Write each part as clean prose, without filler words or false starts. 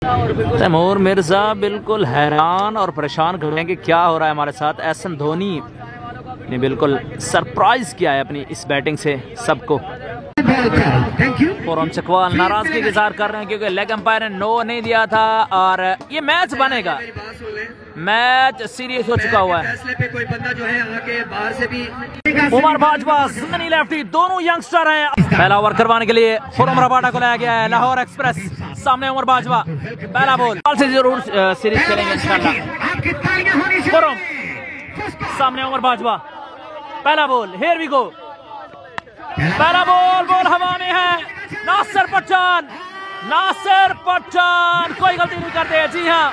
तैमूर मिर्जा बिल्कुल हैरान और परेशान खड़े हैं कि क्या हो रहा है हमारे साथ। एहसन धोनी ने बिल्कुल सरप्राइज किया है अपनी इस बैटिंग से सबको। खुर्रम चकवाल नाराजगी का इज़हार कर रहे हैं क्योंकि लेग अंपायर ने नो नहीं दिया था और ये मैच बनेगा, मैच सीरियस हो चुका हुआ है। उमर बाजवा ज़नी लेफ्टी दोनों यंगस्टर हैं। पहला ओवर करवाने के लिए खुर्रम रबाडा को लाया गया है। लाहौर एक्सप्रेस सामने उमर बाजवा, पहला बॉल से जरूर सीरीज खेलेंगे इंशाल्लाह। खुर्रम सामने उमर बाजवा, पहला बॉल, हियर वी गो, पहला बॉल, बॉल हवा में है। नासिर पठान कोई गलती नहीं करते। जी हाँ,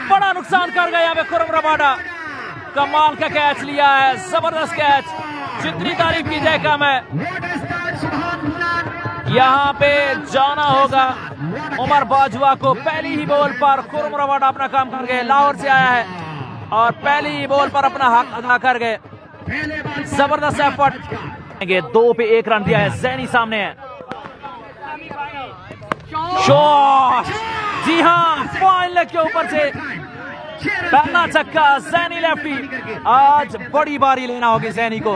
बड़ा नुकसान कर गया है खुर्रम रबाडा। कमाल का कैच लिया है, जबरदस्त कैच, जितनी तारीफ की जाए कम है। यहाँ पे जाना होगा उमर बाजवा को। पहली ही बॉल पर खुर्रम रबाडा अपना काम कर गए। लाहौर से आया है और पहली ही बॉल पर अपना हक अदा कर गए। जबरदस्त एफर्ट, 2 पे 1 रन दिया है। ज़ैनी सामने है, शॉट, जी हाँ, फाइन लेग के ऊपर से पहला छक्का। ज़ैनी लेफ्टी, आज बड़ी बारी लेना होगी ज़ैनी को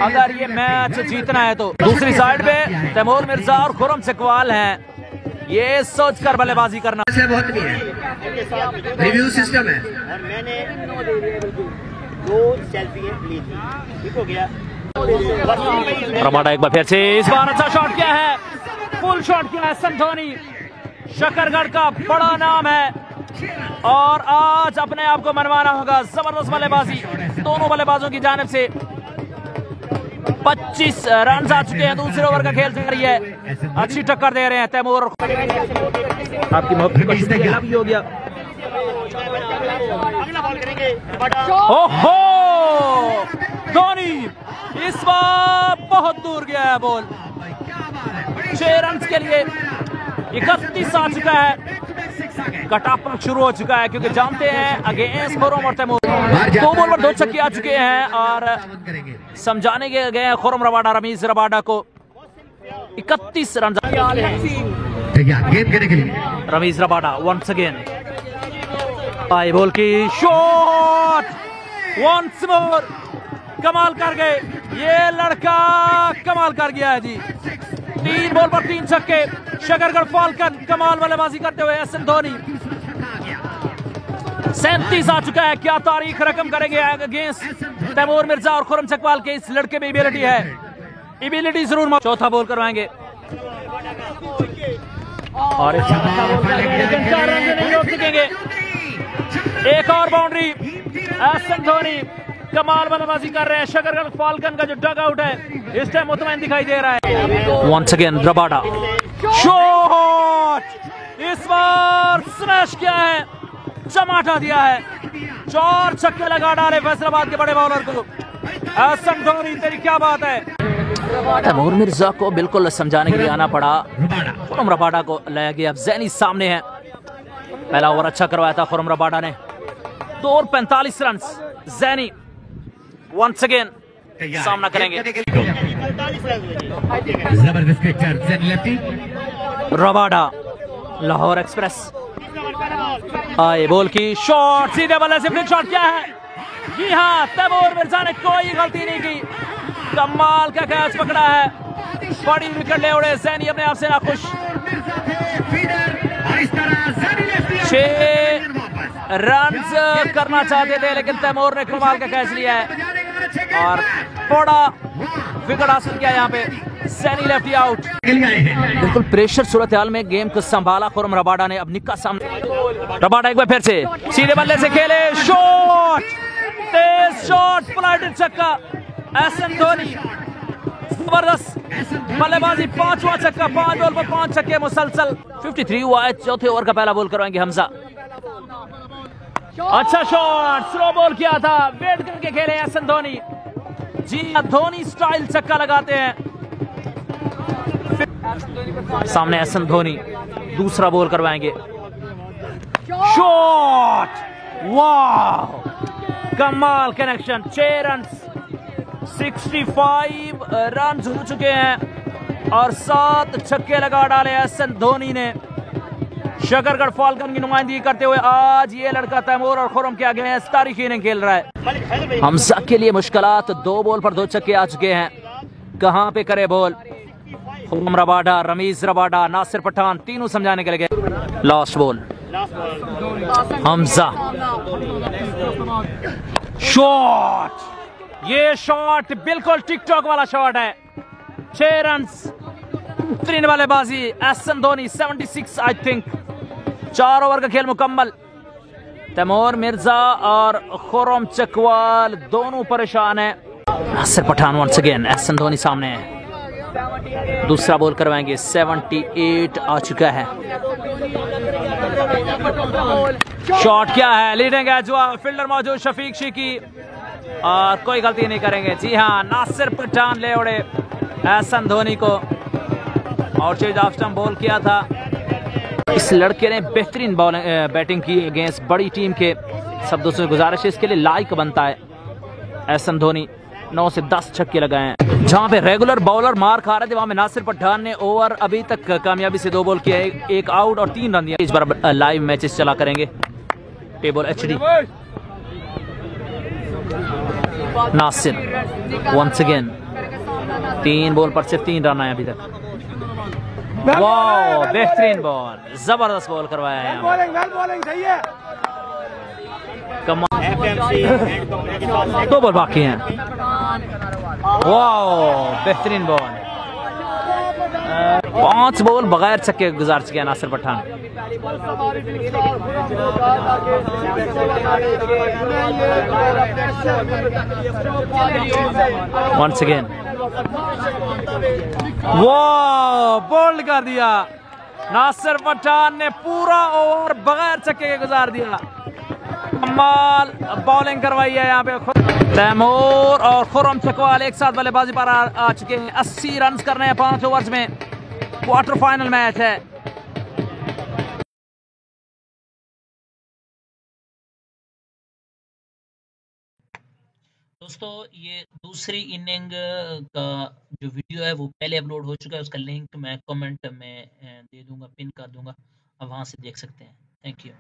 अगर ये मैच जीतना है तो। दूसरी साइड पे तैमूर मिर्जा और खुर्रम चकवाल हैं, ये सोच कर बल्लेबाजी करना बहुत नहीं है। रिव्यू सिस्टम है और मैंने 2 सेल्फी ली थी, ठीक हो गया। रबाडा एक बार फिर से, इस बार अच्छा शॉट किया है, फुल शॉट किया है। एहसन धोनी शकरगढ़ का बड़ा नाम है और आज अपने आप को मनवाना होगा। जबरदस्त बल्लेबाजी दोनों बल्लेबाजों की जानिब से। 25 रन आ चुके हैं, दूसरे ओवर का खेल चल रही है, अच्छी टक्कर दे रहे हैं तैमूर। आपकी मोहब्बत का शुक्रिया भी हो गया। ओहो, धोनी इस बार बहुत दूर गया है बॉल। 6 रन के लिए 31 आ चुका है। कटापक शुरू हो चुका है क्योंकि जानते हैं अगेंस्ट खुर्रम और तैमूर 2 बॉल पर 2 छक्के आ चुके हैं और समझाने के गए हैं खुर्रम रबाडा रमीज रबाडा को। 31 run Rameez Rabada once again, आई बॉल की शॉट, वंस मोर, कमाल कर गए ये लड़का, कमाल कर गया है जी। 3 बॉल पर 3 छक्के, शकरगढ़ फाल्कन कमाल बल्लेबाजी करते हुए। एहसन धोनी 37 आ चुका है, क्या तारीख रकम करेंगे अगेंस्ट तैमूर मिर्जा और खुर्रम चकवाल के। इस लड़के में एबिलिटी है, एबिलिटी जरूर। चौथा बॉल करवाएंगे और 4 रन नहीं रोक सकेंगे। एक और बाउंड्री, एहसन धोनी कमाल बल्लेबाजी कर रहे हैं। शकरगढ़ फाल्कन का जो डग आउट है इस टाइम मुतमईन दिखाई दे रहा है। वंस अगेन रबाडा, शॉट, इस बार स्मैश किया है, चमाटा दिया है। 4 छक्के लगा डाले फैसलाबाद के बड़े बॉलर को। एहसन धोनी तेरी क्या बात है। तैमूर मिर्जा को बिल्कुल समझाने के लिए आना पड़ा। खुर्रम रबाडा को लाया गया। अब ज़ैनी सामने है। पहला ओवर अच्छा करवाया था खुर्रम रबाडा ने, 2 और 45 रन। ज़ैनी वंस अगेन सामना करेंगे। रबाडा, लाहौर एक्सप्रेस, आए बॉल की शॉट, सीधे बल्ले से फ्लिक शॉट किया है। जी हाँ, तैमूर मिर्जा ने कोई गलती नहीं की, कमाल का कैच पकड़ा है, बड़ी विकेट ले उड़े। ज़ैनी अपने आप से नाखुश। 6 रन करना चाहते थे लेकिन तैमूर ने कमाल का कैच लिया है और बड़ा विकेट हासिल किया। यहाँ पे ज़ैनी लेफ्टी आउट। बिल्कुल प्रेशर सूरत हाल में गेम को संभाला खुर्रम रबाडा ने। अब निक्का सामने, रबाडा एक बार फिर से सीधे बल्ले से खेले, शॉट, तेज शॉट, फ्लाइटेड छक्का। एहसन धोनी जबरदस्त बल्लेबाजी, 5वां छक्का, 5 बॉल पर 5 छक्के मुसलसल। 53 हुआ है। चौथे ओवर का पहला बॉल करवाएंगे हमजा। अच्छा शॉट, स्लो बॉल किया था, वेट करके खेले एहसन धोनी। जी धोनी स्टाइल छक्का लगाते हैं। सामने एहसन धोनी, दूसरा बॉल करवाएंगे, शॉट, वाह, कमाल कनेक्शन। 6 रन, 65 रन हो चुके हैं और 7 छक्के लगा डाले एहसन धोनी ने। शकरगढ़ फाल्कन की नुमाइंदगी करते हुए आज ये लड़का तैमूर और खुर्रम के अगेंस्ट तारीखी इनिंग खेल रहा है। हमजा के लिए मुश्किलात, 2 बॉल पर 2 छक्के आ चुके हैं। कहां पे करे ball? Khurram Rabada, Rameez Rabada, Nasir Pathan तीनों समझाने के लगे। लास्ट बॉल हमजा, शॉट, ये शॉट बिल्कुल टिकटॉक वाला शॉट है। 6 रन, 3 बल्लेबाजी। Ehsan Dhoni 76 I think. 4 over का खेल मुकम्मल। तैमूर मिर्जा और खुर्रम चकवाल दोनों परेशान हैं। नासिर पठान वंस अगेन, एहसन धोनी सामने है। दूसरा बॉल करवाएंगे। 78 आ चुका है। शॉट क्या है? लीडिंग एज हुआ, फील्डर मौजूद शफीक शिकी और कोई गलती नहीं करेंगे। जी हाँ, नासिर पठान ले उड़े एहसन धोनी को और चेज ऑफ स्टंप बॉल किया था। इस लड़के ने बेहतरीन बैटिंग की अगेंस्ट बड़ी टीम के। सब दोस्तों से गुजारिश है, इसके लिए लाइक बनता है। एहसन धोनी 9 से 10 छक्के लगाए हैं। जहां पे रेगुलर बॉलर मार खा रहे थे वहां पे नासिर पठान ने ओवर अभी तक कामयाबी से 2 बॉल किया है, 1 आउट और 3 रन दिया। इस बार लाइव मैचेस चला करेंगे। Table HD। Nasir once again, 3 ball पर सिर्फ 3 रन आए अभी तक। वाह, बेहतरीन बॉल, जबरदस्त बॉल करवाया है। कमाल, 2 बॉल बाकी हैं। वाह, बेहतरीन बॉल। 5 बॉल बगैर छक्के गुजार चुके हैं नासिर पठान। वंस अगेन, वाह, बोल्ड कर दिया। नासिर पठान ने पूरा ओवर बगैर छक्के के गुजार दिया। कमाल बॉलिंग करवाई है यहाँ पे। तैमूर और खुर्रम चकवाल एक साथ बल्लेबाजी पर आ चुके हैं। 80 रन करने हैं 5 ओवर्स में। क्वार्टर फाइनल मैच है। दोस्तों, ये दूसरी इनिंग का जो वीडियो है वो पहले अपलोड हो चुका है। उसका लिंक मैं कमेंट में दे दूंगा, पिन कर दूंगा, आप वहां से देख सकते हैं। Thank you.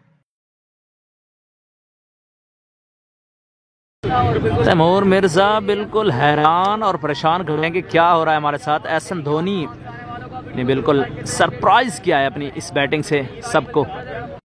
तैमूर मिर्जा बिल्कुल हैरान और परेशान खड़े हैं कि क्या हो रहा है हमारे साथ। एहसन धोनी ने बिल्कुल सरप्राइज किया है अपनी इस बैटिंग से सबको।